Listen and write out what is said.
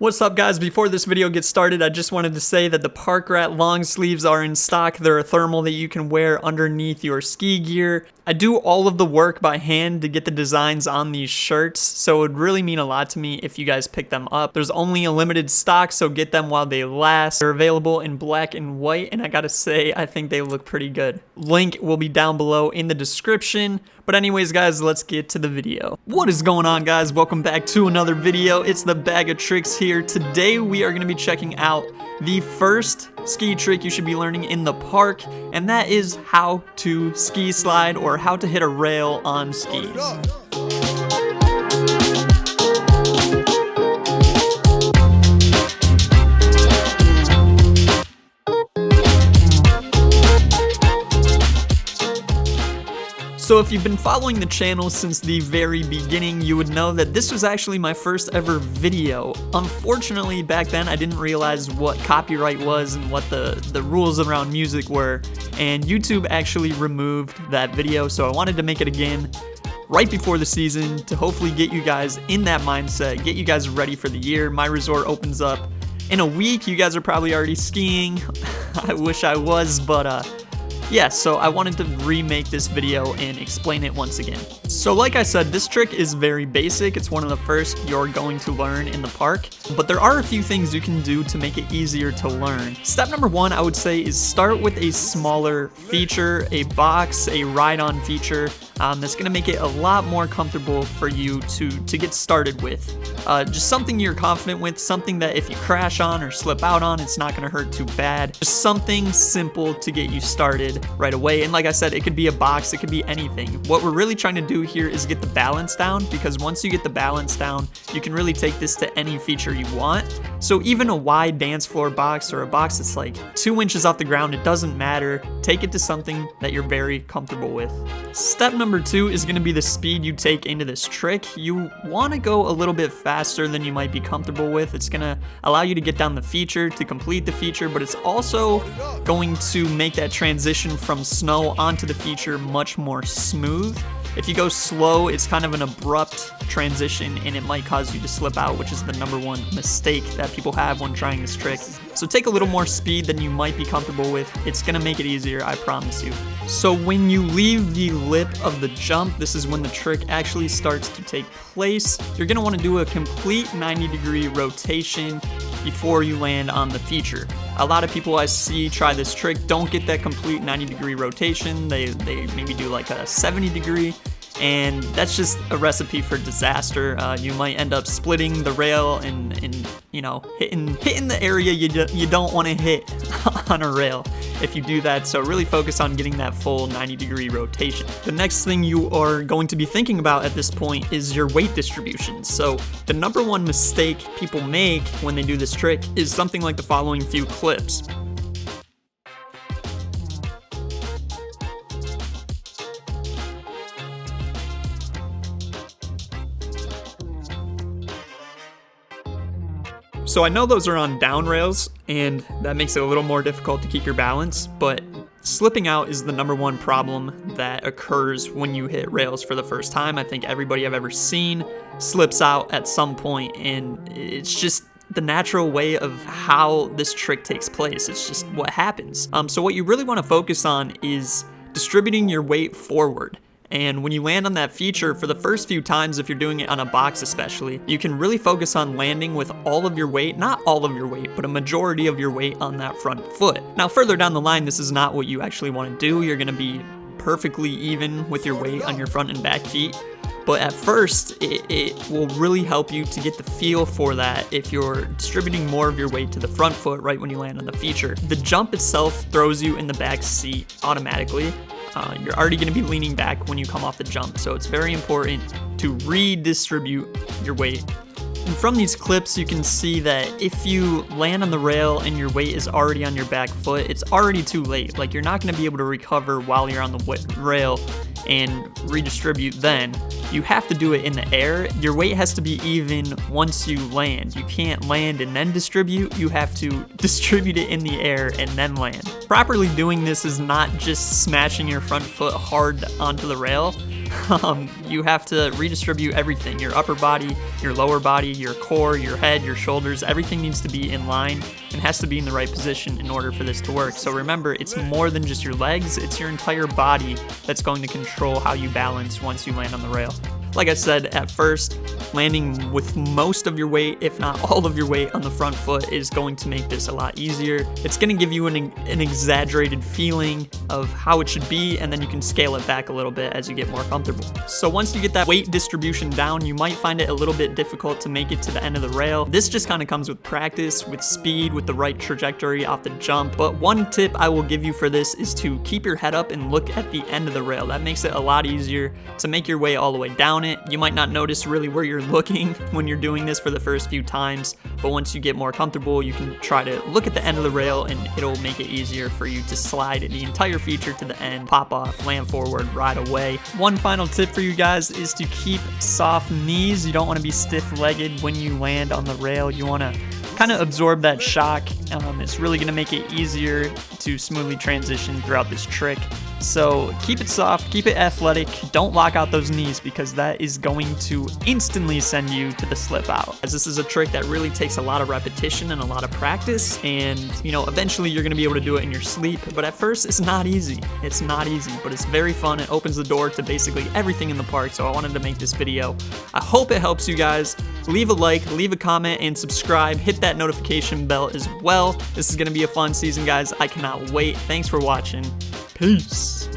What's up guys, before this video gets started, I just wanted to say that the Park Rat long sleeves are in stock. They're a thermal that you can wear underneath your ski gear. I do all of the work by hand to get the designs on these shirts, so it would really mean a lot to me if you guys pick them up. There's only a limited stock, so get them while they last. They're available in black and white, and I gotta say, I think they look pretty good. Link will be down below in the description. But anyways guys, let's get to the video. What is going on guys? Welcome back to another video. It's the Bag of Tricks here. Today we are going to be checking out the first ski trick you should be learning in the park, and that is how to ski slide or how to hit a rail on skis. So if you've been following the channel since the very beginning, you would know that this was actually my first ever video. Unfortunately, back then I didn't realize what copyright was and what the rules around music were, and YouTube actually removed that video, so I wanted to make it again right before the season to hopefully get you guys in that mindset, get you guys ready for the year. My resort opens up in a week. You guys are probably already skiing. I wish I was, but yeah, so I wanted to remake this video and explain it once again. So like I said, this trick is very basic. It's one of the first you're going to learn in the park, but there are a few things you can do to make it easier to learn. Step number one, I would say, is start with a smaller feature, a box, a ride-on feature. That's gonna make it a lot more comfortable for you to get started with. Just something you're confident with, something that if you crash on or slip out on, it's not gonna hurt too bad. Just something simple to get you started right away. And like I said, it could be a box, it could be anything. What we're really trying to do here is get the balance down, because once you get the balance down, you can really take this to any feature you want. So even a wide dance floor box or a box that's like 2 inches off the ground, it doesn't matter. Take it to something that you're very comfortable with. Step number two is going to be the speed you take into this trick. You want to go a little bit faster than you might be comfortable with. It's going to allow you to get down the feature, to complete the feature, but it's also going to make that transition from snow onto the feature much more smooth. If you go slow, it's kind of an abrupt transition and it might cause you to slip out, which is the number one mistake that people have when trying this trick. So take a little more speed than you might be comfortable with. It's gonna make it easier, I promise you. So when you leave the lip of the jump, this is when the trick actually starts to take place. You're gonna wanna do a complete 90-degree rotation before you land on the feature. A lot of people I see try this trick don't get that complete 90-degree rotation. They maybe do like a 70-degree, and that's just a recipe for disaster. You might end up splitting the rail and you know, hitting the area you don't want to hit on a rail if you do that. So really focus on getting that full 90-degree rotation. The next thing you are going to be thinking about at this point is your weight distribution. So the number one mistake people make when they do this trick is something like the following few clips. So I know those are on down rails, and that makes it a little more difficult to keep your balance, but slipping out is the number one problem that occurs when you hit rails for the first time. I think everybody I've ever seen slips out at some point, and it's just the natural way of how this trick takes place. It's just what happens. So what you really want to focus on is distributing your weight forward. And when you land on that feature, for the first few times, if you're doing it on a box especially, you can really focus on landing with all of your weight, not all of your weight, but a majority of your weight on that front foot. Now further down the line, this is not what you actually want to do. You're going to be perfectly even with your weight on your front and back feet. But at first, it will really help you to get the feel for that if you're distributing more of your weight to the front foot right when you land on the feature. The jump itself throws you in the back seat automatically. You're already going to be leaning back when you come off the jump, so it's very important to redistribute your weight. And from these clips, you can see that if you land on the rail and your weight is already on your back foot, it's already too late. Like, you're not going to be able to recover while you're on the rail and redistribute then. You have to do it in the air. Your weight has to be even once you land. You can't land and then distribute. You have to distribute it in the air and then land. Properly doing this is not just smashing your front foot hard onto the rail, you have to redistribute everything. Your upper body, your lower body, your core, your head, your shoulders, everything needs to be in line and has to be in the right position in order for this to work. So remember, it's more than just your legs, it's your entire body that's going to control how you balance once you land on the rail. Like I said, at first, landing with most of your weight, if not all of your weight on the front foot is going to make this a lot easier. It's going to give you an exaggerated feeling of how it should be, and then you can scale it back a little bit as you get more comfortable. So once you get that weight distribution down, you might find it a little bit difficult to make it to the end of the rail. This just kind of comes with practice, with speed, with the right trajectory off the jump. But one tip I will give you for this is to keep your head up and look at the end of the rail. That makes it a lot easier to make your way all the way down it. You might not notice really where you're looking when you're doing this for the first few times, but once you get more comfortable, you can try to look at the end of the rail and it'll make it easier for you to slide the entire feature to the end, pop off, land forward, ride away. One final tip for you guys is to keep soft knees. You don't want to be stiff-legged when you land on the rail. You want to kind of absorb that shock. It's really going to make it easier to smoothly transition throughout this trick. So keep it soft, keep it athletic, don't lock out those knees because that is going to instantly send you to the slip out. As this is a trick that really takes a lot of repetition and a lot of practice, and eventually you're gonna be able to do it in your sleep, but at first it's not easy. It's not easy, but it's very fun. It opens the door to basically everything in the park, so I wanted to make this video. I hope it helps you guys. Leave a like, leave a comment, and subscribe. Hit that notification bell as well. This is gonna be a fun season, guys. I cannot wait. Thanks for watching. Peace.